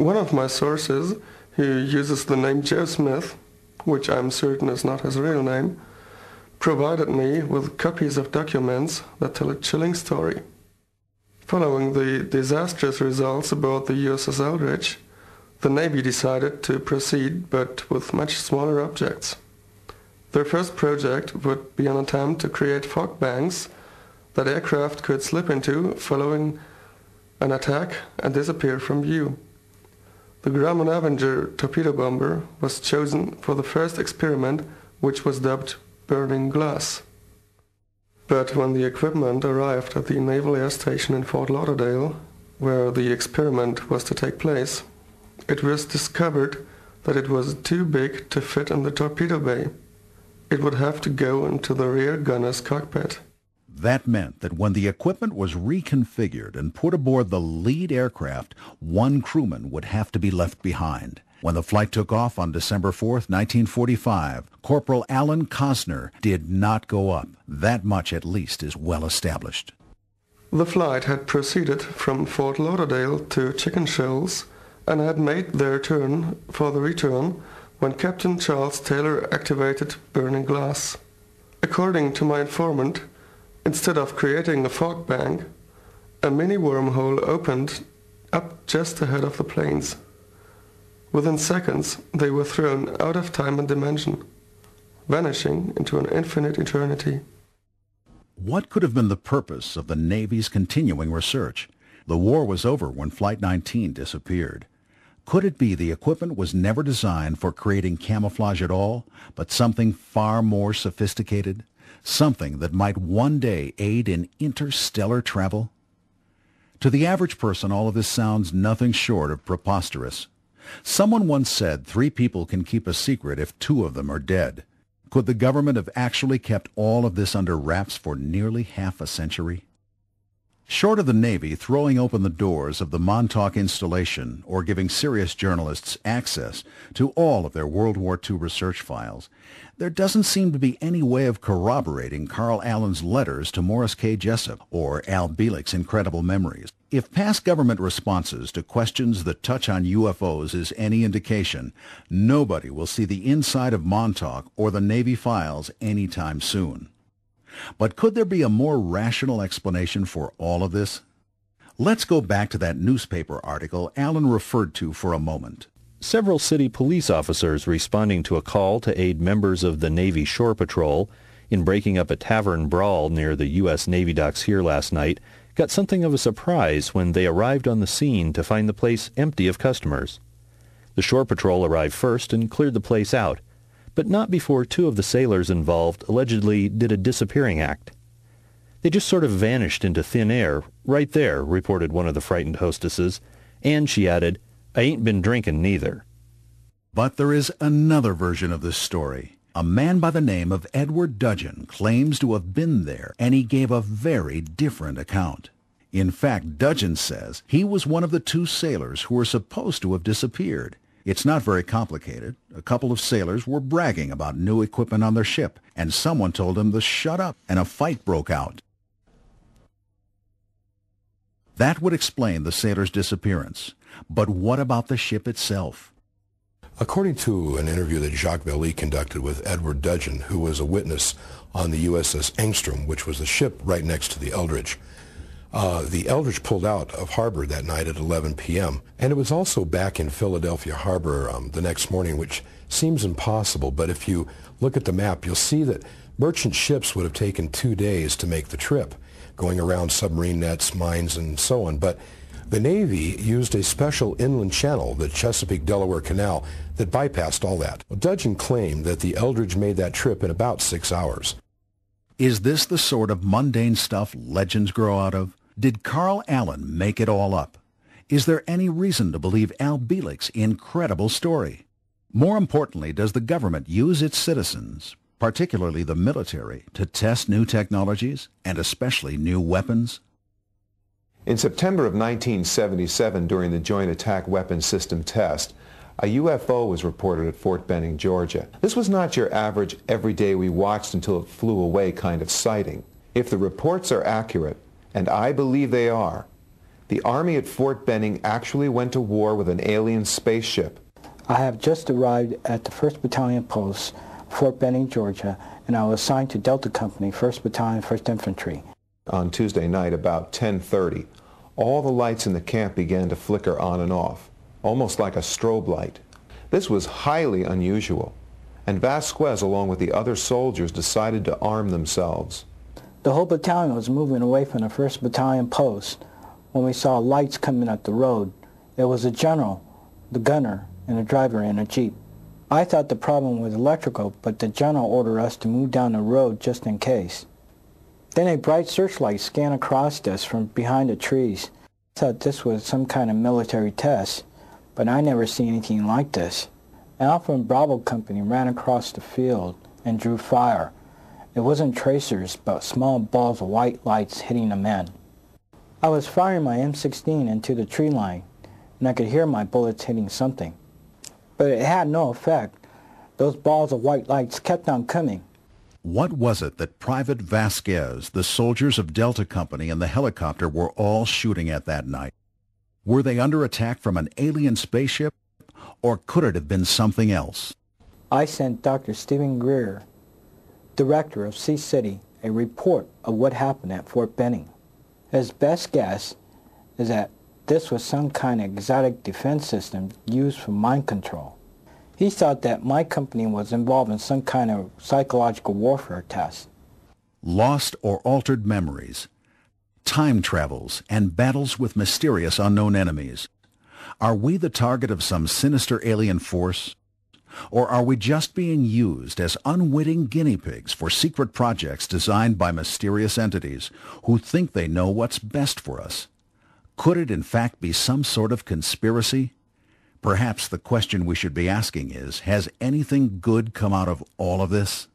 One of my sources, who uses the name Joe Smith, which I'm certain is not his real name, provided me with copies of documents that tell a chilling story. Following the disastrous results aboard the USS ΕΛΝΤΡΙΤΖ, the Navy decided to proceed, but with much smaller objects. Their first project would be an attempt to create fog banks that aircraft could slip into following an attack and disappear from view. The Grumman Avenger torpedo bomber was chosen for the first experiment, which was dubbed Burning Glass. But when the equipment arrived at the Naval Air Station in Fort Lauderdale, where the experiment was to take place, it was discovered that it was too big to fit in the torpedo bay. It would have to go into the rear gunner's cockpit. That meant that when the equipment was reconfigured and put aboard the lead aircraft, one crewman would have to be left behind. When the flight took off on December 4th, 1945, Corporal Alan Cosner did not go up. That much at least is well established. The flight had proceeded from Fort Lauderdale to Chicken Shoals and had made their turn for the return when Captain Charles Taylor activated Burning Glass. According to my informant, instead of creating a fog bank, a mini wormhole opened up just ahead of the planes. Within seconds, they were thrown out of time and dimension, vanishing into an infinite eternity. What could have been the purpose of the Navy's continuing research? The war was over when Flight 19 disappeared. Could it be the equipment was never designed for creating camouflage at all, but something far more sophisticated? Something that might one day aid in interstellar travel? To the average person, all of this sounds nothing short of preposterous. Someone once said 3 people can keep a secret if 2 of them are dead. Could the government have actually kept all of this under wraps for nearly half a century? Short of the Navy throwing open the doors of the Montauk installation or giving serious journalists access to all of their World War II research files, there doesn't seem to be any way of corroborating Carl Allen's letters to Morris K. Jessup or Al Bielek's incredible memories. If past government responses to questions that touch on UFOs is any indication, nobody will see the inside of Montauk or the Navy files anytime soon. But could there be a more rational explanation for all of this? Let's go back to that newspaper article Allen referred to for a moment. Several city police officers responding to a call to aid members of the Navy Shore Patrol in breaking up a tavern brawl near the U.S. Navy docks here last night got something of a surprise when they arrived on the scene to find the place empty of customers. The Shore Patrol arrived first and cleared the place out, but not before 2 of the sailors involved allegedly did a disappearing act. They just sort of vanished into thin air, right there, reported one of the frightened hostesses, and she added, "I ain't been drinking neither." But there is another version of this story. A man by the name of Edward Dudgeon claims to have been there, and he gave a very different account. In fact, Dudgeon says he was one of the 2 sailors who were supposed to have disappeared. It's not very complicated. A couple of sailors were bragging about new equipment on their ship, and someone told them to shut up, and a fight broke out. That would explain the sailors' disappearance. But what about the ship itself? According to an interview that Jacques Vallée conducted with Edward Dudgeon, who was a witness on the USS Engstrom, which was the ship right next to the ΕΛΝΤΡΙΤΖ, the ΕΛΝΤΡΙΤΖ pulled out of harbor that night at 11 p.m. And it was also back in Philadelphia Harbor the next morning, which seems impossible. But if you look at the map, you'll see that merchant ships would have taken 2 days to make the trip, going around submarine nets, mines, and so on. But the Navy used a special inland channel, the Chesapeake-Delaware Canal, that bypassed all that. Well, Dudgeon claimed that the ΕΛΝΤΡΙΤΖ made that trip in about 6 hours. Is this the sort of mundane stuff legends grow out of? Did Carl Allen make it all up? Is there any reason to believe Al Bielek's incredible story? More importantly, does the government use its citizens, particularly the military, to test new technologies, and especially new weapons? In September of 1977, during the Joint Attack Weapons System test, a UFO was reported at Fort Benning, Georgia. This was not your average every day we watched until it flew away kind of sighting. If the reports are accurate, and I believe they are, The Army at Fort Benning actually went to war with an alien spaceship. I have just arrived at the 1st Battalion Post, Fort Benning, Georgia, and I was assigned to Delta Company, 1st Battalion, 1st Infantry. On Tuesday night, about 10:30, all the lights in the camp began to flicker on and off, almost like a strobe light. This was highly unusual, and Vasquez, along with the other soldiers, decided to arm themselves. The whole battalion was moving away from the 1st Battalion Post when we saw lights coming up the road. There was a general, the gunner, and a driver in a jeep. I thought the problem was electrical, but the general ordered us to move down the road just in case. Then a bright searchlight scanned across us from behind the trees. I thought this was some kind of military test, but I never seen anything like this. Alpha and Bravo Company ran across the field and drew fire. It wasn't tracers, but small balls of white lights hitting the men. I was firing my M16 into the tree line, and I could hear my bullets hitting something. But it had no effect. Those balls of white lights kept on coming. What was it that Private Vasquez, the soldiers of Delta Company, and the helicopter were all shooting at that night? Were they under attack from an alien spaceship, or could it have been something else? I sent Dr. Stephen Greer, director of Sea City, a report of what happened at Fort Benning. His best guess is that this was some kind of exotic defense system used for mind control. He thought that my company was involved in some kind of psychological warfare test. Lost or altered memories, time travels, and battles with mysterious unknown enemies. Are we the target of some sinister alien force? Or are we just being used as unwitting guinea pigs for secret projects designed by mysterious entities who think they know what's best for us? Could it in fact be some sort of conspiracy? Perhaps the question we should be asking is, has anything good come out of all of this?